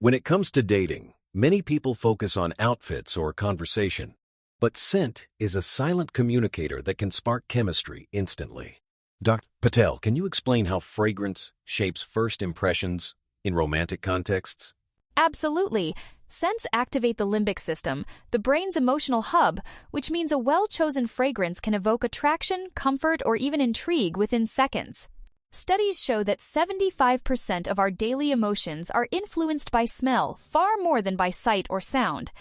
When it comes to dating, many people focus on outfits or conversation, but scent is a silent communicator that can spark chemistry instantly. Dr. Patel, can you explain how fragrance shapes first impressions in romantic contexts? Absolutely. Scents activate the limbic system, the brain's emotional hub, which means a well-chosen fragrance can evoke attraction, comfort, or even intrigue within seconds. Studies show that 75% of our daily emotions are influenced by smell far more than by sight or sound.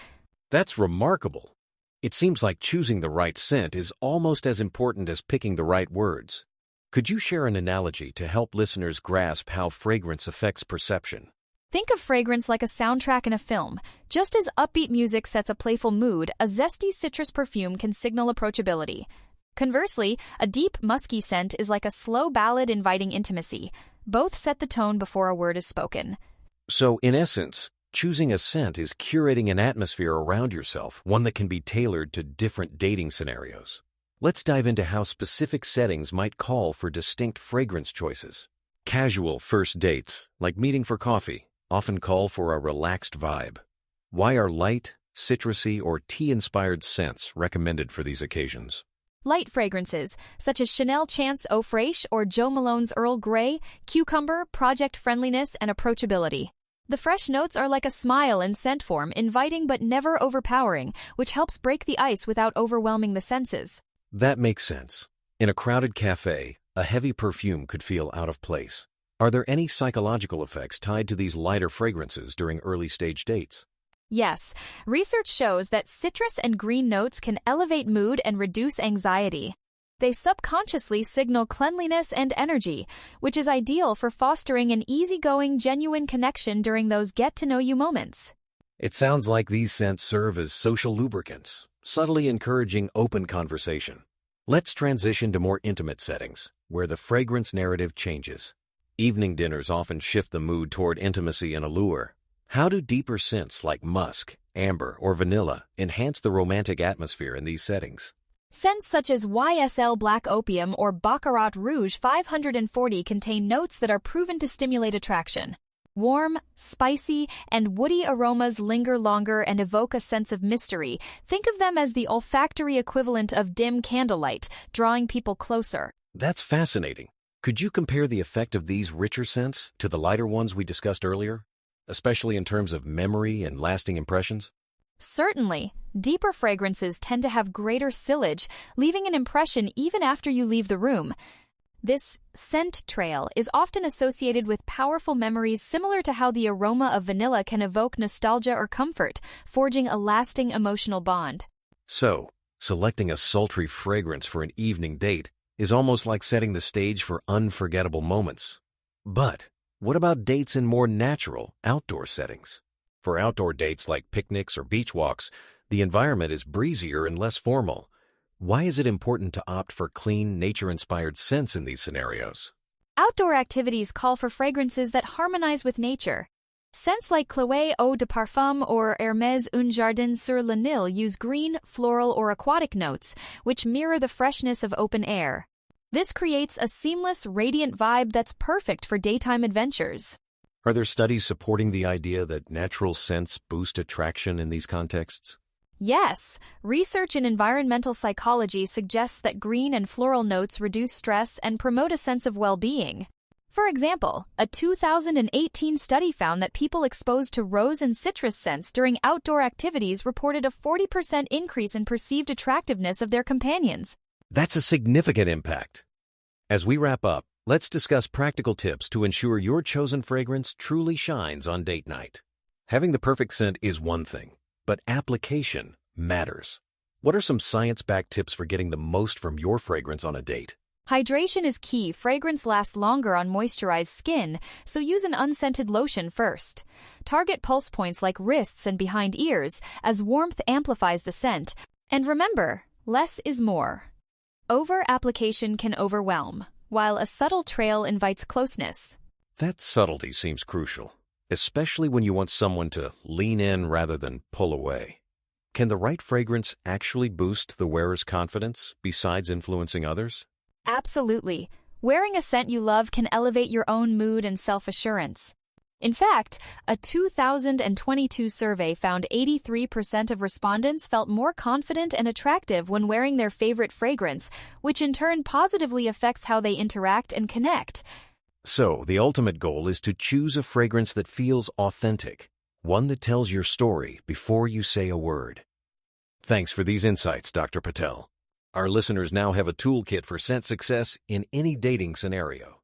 That's remarkable. It seems like choosing the right scent is almost as important as picking the right words. Could you share an analogy to help listeners grasp how fragrance affects perception? Think of fragrance like a soundtrack in a film. Just as upbeat music sets a playful mood, a zesty citrus perfume can signal approachability. Conversely, a deep, musky scent is like a slow ballad inviting intimacy. Both set the tone before a word is spoken. So, in essence, choosing a scent is curating an atmosphere around yourself, one that can be tailored to different dating scenarios. Let's dive into how specific settings might call for distinct fragrance choices. Casual first dates, like meeting for coffee, often call for a relaxed vibe. Why are light, citrusy, or tea-inspired scents recommended for these occasions? Light fragrances, such as Chanel Chance Eau Fraiche or Jo Malone's Earl Grey, cucumber, project friendliness, and approachability. The fresh notes are like a smile in scent form, inviting but never overpowering, which helps break the ice without overwhelming the senses. That makes sense. In a crowded cafe, a heavy perfume could feel out of place. Are there any psychological effects tied to these lighter fragrances during early-stage dates? Yes, research shows that citrus and green notes can elevate mood and reduce anxiety. They subconsciously signal cleanliness and energy, which is ideal for fostering an easygoing, genuine connection during those get-to-know-you moments. It sounds like these scents serve as social lubricants, subtly encouraging open conversation. Let's transition to more intimate settings, where the fragrance narrative changes. Evening dinners often shift the mood toward intimacy and allure. How do deeper scents like musk, amber, or vanilla enhance the romantic atmosphere in these settings? Scents such as YSL Black Opium or Baccarat Rouge 540 contain notes that are proven to stimulate attraction. Warm, spicy, and woody aromas linger longer and evoke a sense of mystery. Think of them as the olfactory equivalent of dim candlelight, drawing people closer. That's fascinating. Could you compare the effect of these richer scents to the lighter ones we discussed earlier, especially in terms of memory and lasting impressions? Certainly. Deeper fragrances tend to have greater sillage, leaving an impression even after you leave the room. This scent trail is often associated with powerful memories similar to how the aroma of vanilla can evoke nostalgia or comfort, forging a lasting emotional bond. So, selecting a sultry fragrance for an evening date is almost like setting the stage for unforgettable moments. But what about dates in more natural, outdoor settings? For outdoor dates like picnics or beach walks, the environment is breezier and less formal. Why is it important to opt for clean, nature-inspired scents in these scenarios? Outdoor activities call for fragrances that harmonize with nature. Scents like Chloé Eau de Parfum or Hermès Un Jardin sur le Nil use green, floral, or aquatic notes, which mirror the freshness of open air. This creates a seamless, radiant vibe that's perfect for daytime adventures. Are there studies supporting the idea that natural scents boost attraction in these contexts? Yes, research in environmental psychology suggests that green and floral notes reduce stress and promote a sense of well-being. For example, a 2018 study found that people exposed to rose and citrus scents during outdoor activities reported a 40% increase in perceived attractiveness of their companions. That's a significant impact. As we wrap up, let's discuss practical tips to ensure your chosen fragrance truly shines on date night. Having the perfect scent is one thing, but application matters. What are some science-backed tips for getting the most from your fragrance on a date? Hydration is key. Fragrance lasts longer on moisturized skin, so use an unscented lotion first. Target pulse points like wrists and behind ears, as warmth amplifies the scent. And remember, less is more. Over-application can overwhelm, while a subtle trail invites closeness. That subtlety seems crucial, especially when you want someone to lean in rather than pull away. Can the right fragrance actually boost the wearer's confidence besides influencing others? Absolutely. Wearing a scent you love can elevate your own mood and self-assurance. In fact, a 2022 survey found 83% of respondents felt more confident and attractive when wearing their favorite fragrance, which in turn positively affects how they interact and connect. So, the ultimate goal is to choose a fragrance that feels authentic, one that tells your story before you say a word. Thanks for these insights, Dr. Patel. Our listeners now have a toolkit for scent success in any dating scenario.